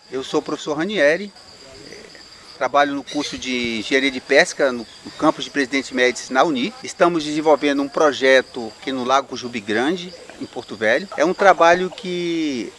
Eu sou o professor Ranieri, trabalho no curso de Engenharia de Pesca no campus de Presidente Médici na Uni. Estamos desenvolvendo um projeto aqui no Lago Cujubi Grande, em Porto Velho. É um trabalho que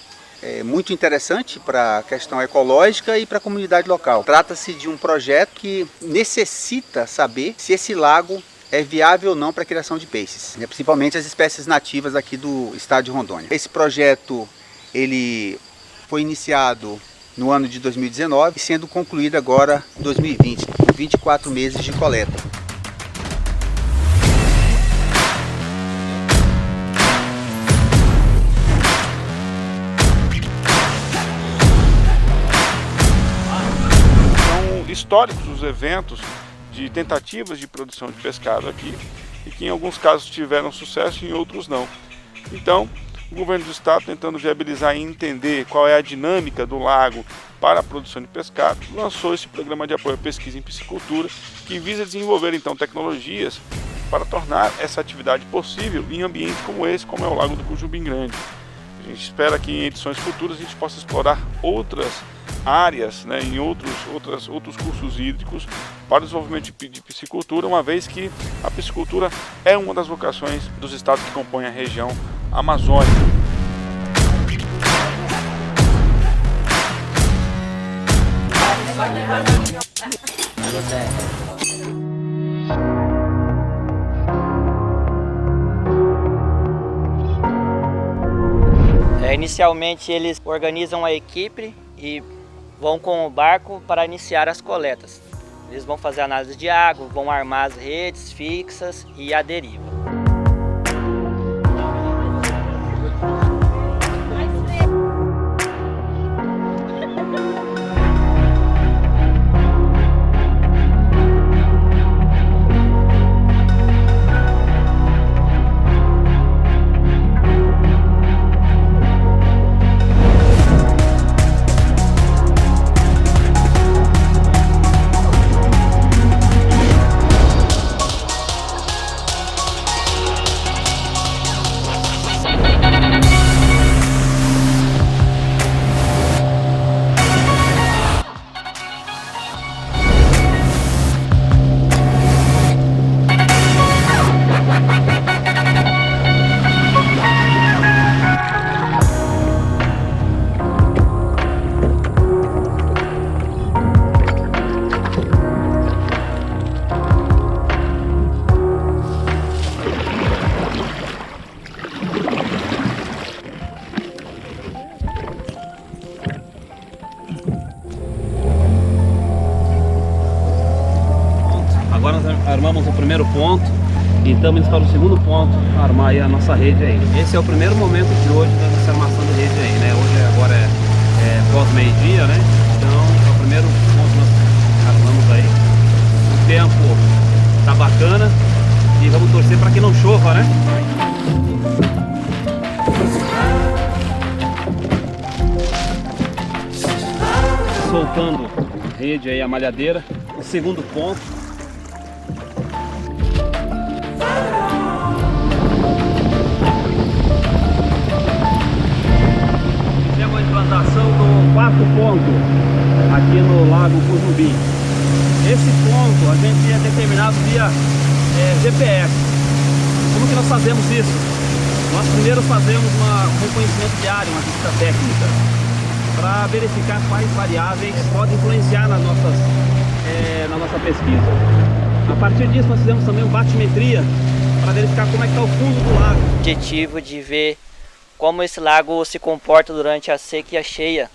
é muito interessante para a questão ecológica e para a comunidade local. Trata-se de um projeto que necessita saber se esse lago é viável ou não para a criação de peixes, principalmente as espécies nativas aqui do estado de Rondônia. Esse projeto ele foi iniciado no ano de 2019 e sendo concluído agora em 2020, com 24 meses de coleta. São históricos os eventos de tentativas de produção de pescado aqui e que em alguns casos tiveram sucesso e em outros não. Então, o governo do estado, tentando viabilizar e entender qual é a dinâmica do lago para a produção de pescado, lançou esse programa de apoio à pesquisa em piscicultura, que visa desenvolver então tecnologias para tornar essa atividade possível em ambientes como esse, como é o Lago do Cujubi Grande. A gente espera que em edições futuras a gente possa explorar outras áreas, em outros cursos hídricos para o desenvolvimento de piscicultura, uma vez que a piscicultura é uma das vocações dos estados que compõem a região amazônica. Inicialmente eles organizam a equipe e vão com o barco para iniciar as coletas. Eles vão fazer análise de água, vão armar as redes fixas e a deriva. Agora nós armamos o primeiro ponto e estamos indo para o segundo ponto, armar aí a nossa rede aí. Esse é o primeiro momento de hoje dessa armação de rede aí, né? Hoje agora é pós-meio-dia, né? Então é o primeiro ponto que nós armamos aí. O tempo tá bacana e vamos torcer para que não chova, né? Soltando a rede aí, a malhadeira. O segundo ponto. Fizemos a implantação do quarto ponto aqui no Lago Cujubi. Esse ponto a gente é determinado via GPS. Como que nós fazemos isso? Nós primeiro fazemos um reconhecimento de área, uma visita técnica, para verificar quais variáveis podem influenciar na nossa pesquisa. A partir disso nós fizemos também uma batimetria para verificar como é que está o fundo do lago. O objetivo de ver como esse lago se comporta durante a seca e a cheia,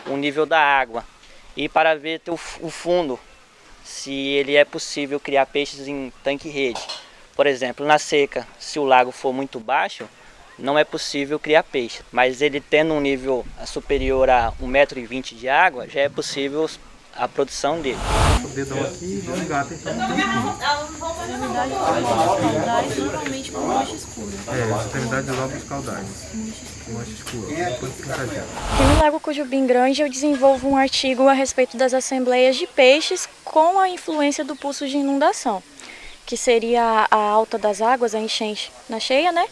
o nível da água, e para ver o fundo, se ele é possível criar peixes em tanque-rede. Por exemplo, na seca, se o lago for muito baixo, não é possível criar peixe, mas ele tendo um nível superior a 1,20 m de água, já é possível a produção dele. O dedão aqui não engata, então não tem principalmente por mancha escura. a extremidade lá dos caudais. Mancha escura, depois contagiada. Aqui no Lago Cujubi Grande eu desenvolvo um artigo a respeito das assembleias de peixes com a influência do pulso de inundação, que seria a alta das águas, a enchente na cheia, né?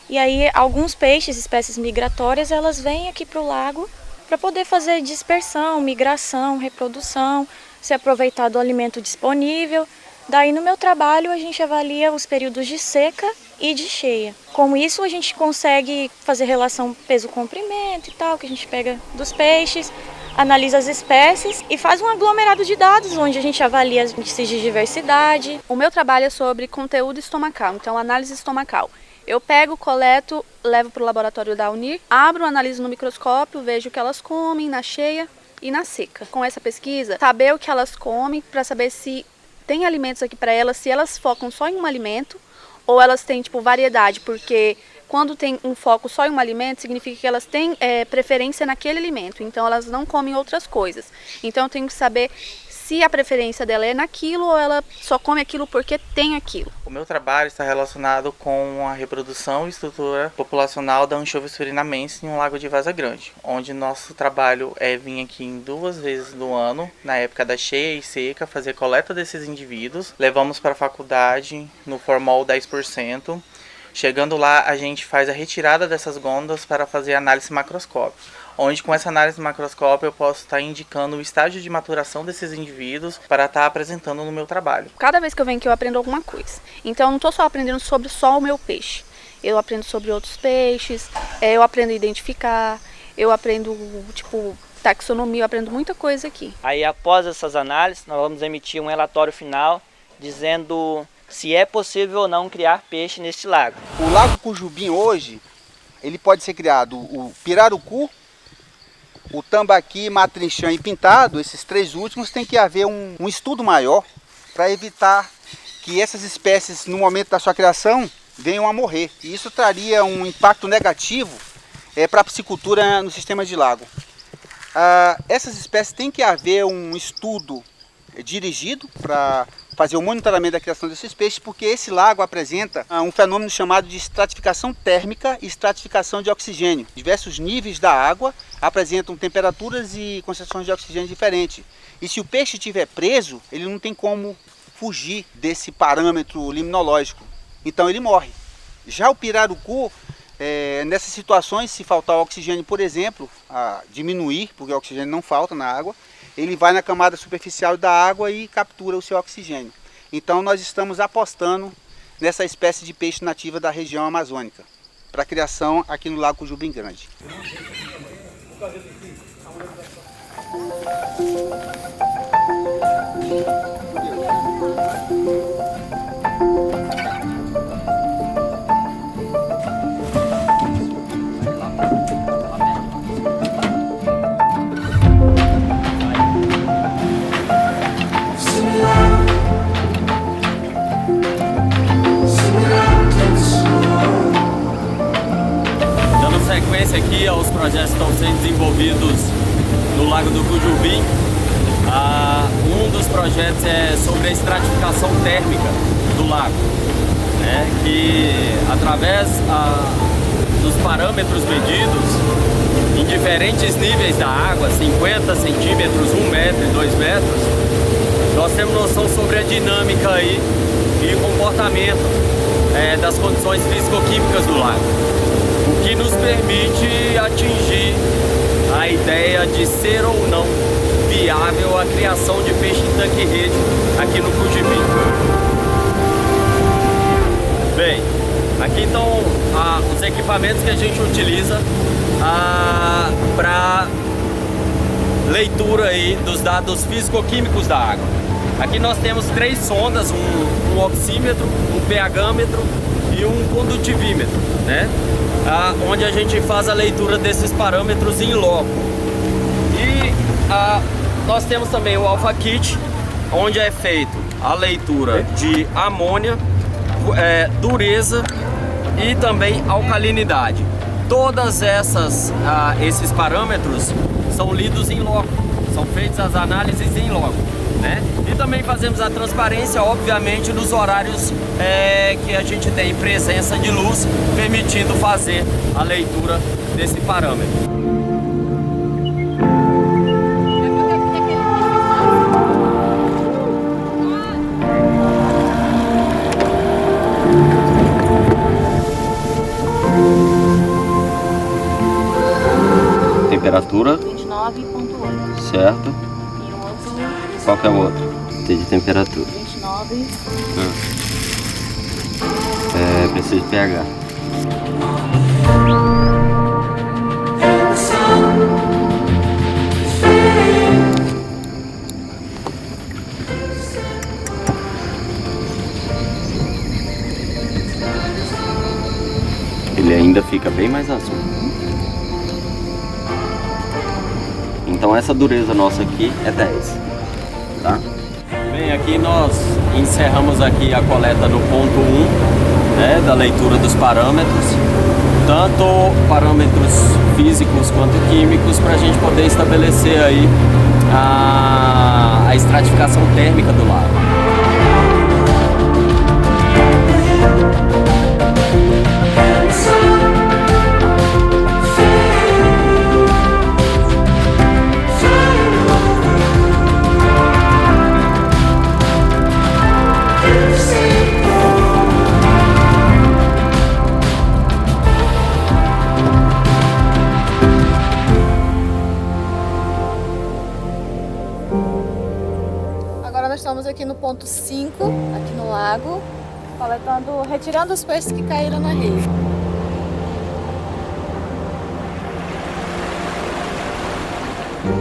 E aí alguns peixes, espécies migratórias, elas vêm aqui para o lago para poder fazer dispersão, migração, reprodução, se aproveitar do alimento disponível. Daí no meu trabalho a gente avalia os períodos de seca e de cheia. Com isso a gente consegue fazer relação peso-comprimento e tal, que a gente pega dos peixes, analisa as espécies e faz um aglomerado de dados onde a gente avalia os índices de diversidade. O meu trabalho é sobre conteúdo estomacal, então análise estomacal. Eu pego, coleto, levo para o laboratório da UNIR, abro, analiso no microscópio, vejo o que elas comem na cheia e na seca. Com essa pesquisa, saber o que elas comem para saber se tem alimentos aqui para elas, se elas focam só em um alimento ou elas têm tipo variedade, porque quando tem um foco só em um alimento, significa que elas têm preferência naquele alimento, então elas não comem outras coisas. Então eu tenho que saber se a preferência dela é naquilo ou ela só come aquilo porque tem aquilo. O meu trabalho está relacionado com a reprodução e estrutura populacional da anchovy surinamense em um lago de Várzea Grande, onde nosso trabalho é vir aqui em 2 vezes no ano, na época da cheia e seca, fazer coleta desses indivíduos, levamos para a faculdade no formol 10%, chegando lá a gente faz a retirada dessas gôndolas para fazer análise macroscópica, onde com essa análise macroscópica eu posso estar indicando o estágio de maturação desses indivíduos para estar apresentando no meu trabalho. Cada vez que eu venho aqui eu aprendo alguma coisa, então eu não estou só aprendendo sobre só o meu peixe, eu aprendo sobre outros peixes, eu aprendo a identificar, eu aprendo tipo taxonomia, eu aprendo muita coisa aqui. Aí após essas análises nós vamos emitir um relatório final dizendo se é possível ou não criar peixe neste lago. O Lago Cujubim hoje, ele pode ser criado o pirarucu, o tambaqui, matrinchã e pintado. Esses 3 últimos tem que haver um estudo maior para evitar que essas espécies, no momento da sua criação, venham a morrer. E isso traria um impacto negativo para a piscicultura no sistema de lago. Essas espécies tem que haver um estudo dirigido para fazer o monitoramento da criação desses peixes, porque esse lago apresenta um fenômeno chamado de estratificação térmica e estratificação de oxigênio. Diversos níveis da água apresentam temperaturas e concentrações de oxigênio diferentes. E se o peixe estiver preso, ele não tem como fugir desse parâmetro liminológico. Então ele morre. Já o pirarucu, nessas situações, se faltar oxigênio, por exemplo, diminuir, porque o oxigênio não falta na água, ele vai na camada superficial da água e captura o seu oxigênio. Então nós estamos apostando nessa espécie de peixe nativa da região amazônica, para criação aqui no Lago Cujubim Grande. Sequência aqui aos projetos que estão sendo desenvolvidos no Lago do Cujubim. Um dos projetos é sobre a estratificação térmica do lago, né, que através dos parâmetros medidos em diferentes níveis da água, 50 centímetros, 1 metro e 2 metros, nós temos noção sobre a dinâmica aí e o comportamento das condições físico-químicas do lago, o que nos permite atingir a ideia de ser ou não viável a criação de peixe em tanque-rede aqui no Cujubim. Bem, aqui estão os equipamentos que a gente utiliza para leitura aí dos dados físico-químicos da água. Aqui nós temos 3 sondas, um oxímetro, um pHmetro e um condutivímetro, né? Onde a gente faz a leitura desses parâmetros em loco. E nós temos também o Alpha Kit, onde é feito a leitura de amônia, dureza e também alcalinidade. Todas esses parâmetros são lidos em loco, são feitas as análises em loco, né? E também fazemos a transparência, obviamente, nos horários que a gente tem presença de luz, permitindo fazer a leitura desse parâmetro. Temperatura 29,8. Certo. E o outro... Qual que é o outro? T de temperatura. 29. Preciso de pH. Ele ainda fica bem mais azul. Então essa dureza nossa aqui é 10, tá? Bem, aqui nós encerramos aqui a coleta no ponto 1, né, da leitura dos parâmetros, tanto parâmetros físicos quanto químicos, para a gente poder estabelecer aí a estratificação térmica do lago. Agora nós estamos aqui no ponto 5, aqui no lago, coletando, retirando os peixes que caíram na rio.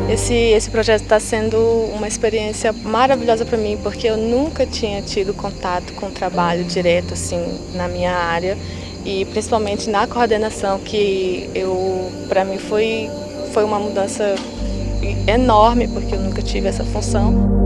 Esse projeto está sendo uma experiência maravilhosa para mim, porque eu nunca tinha tido contato com trabalho direto assim na minha área, e principalmente na coordenação, que para mim foi uma mudança enorme, porque eu nunca tive essa função.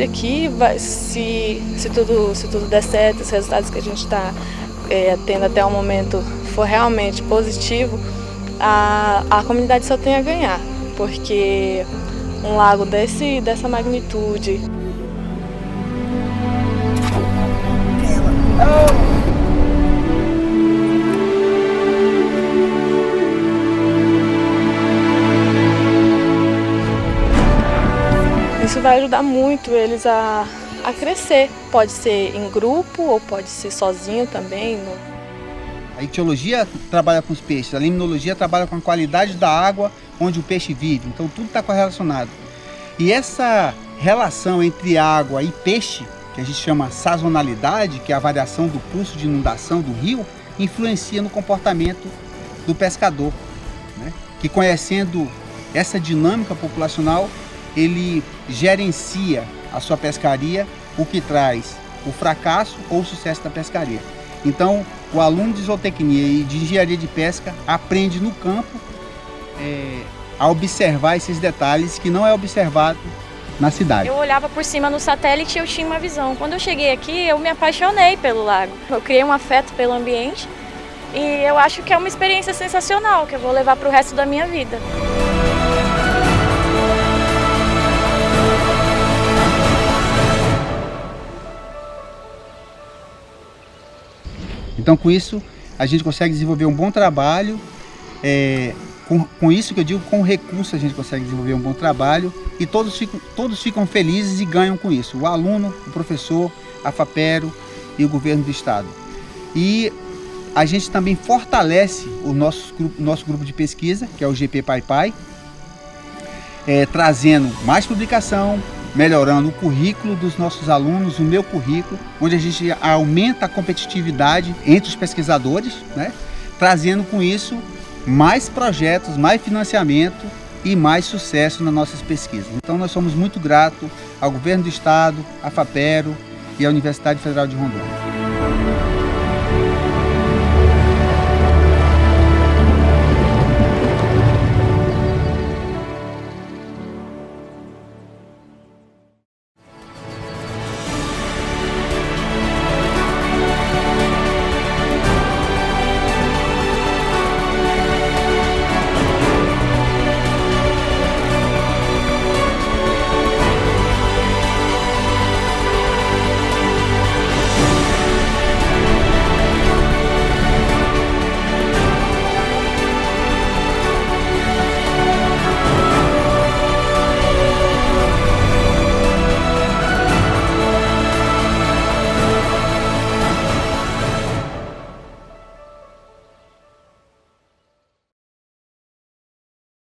Aqui, se tudo der certo, os resultados que a gente está tendo até o momento for realmente positivo, a comunidade só tem a ganhar, porque um lago dessa magnitude... Isso vai ajudar muito eles a crescer. Pode ser em grupo ou pode ser sozinho também. A ictiologia trabalha com os peixes, a limnologia trabalha com a qualidade da água onde o peixe vive. Então tudo está correlacionado. E essa relação entre água e peixe, que a gente chama sazonalidade, que é a variação do curso de inundação do rio, influencia no comportamento do pescador, né? Que, conhecendo essa dinâmica populacional, ele gerencia a sua pescaria, o que traz o fracasso ou o sucesso da pescaria. Então, o aluno de zootecnia e de engenharia de pesca aprende no campo a observar esses detalhes que não é observado na cidade. Eu olhava por cima no satélite e eu tinha uma visão. Quando eu cheguei aqui, eu me apaixonei pelo lago. Eu criei um afeto pelo ambiente e eu acho que é uma experiência sensacional que eu vou levar para o resto da minha vida. Então, com isso, a gente consegue desenvolver um bom trabalho. Com isso que eu digo, com recurso a gente consegue desenvolver um bom trabalho e todos ficam felizes e ganham com isso. O aluno, o professor, a FAPERO e o governo do estado. E a gente também fortalece o nosso grupo de pesquisa, que é o GP Pai, trazendo mais publicação, melhorando o currículo dos nossos alunos, o meu currículo, onde a gente aumenta a competitividade entre os pesquisadores, né? Trazendo com isso mais projetos, mais financiamento e mais sucesso nas nossas pesquisas. Então nós somos muito gratos ao governo do estado, à FAPERO e à Universidade Federal de Rondônia.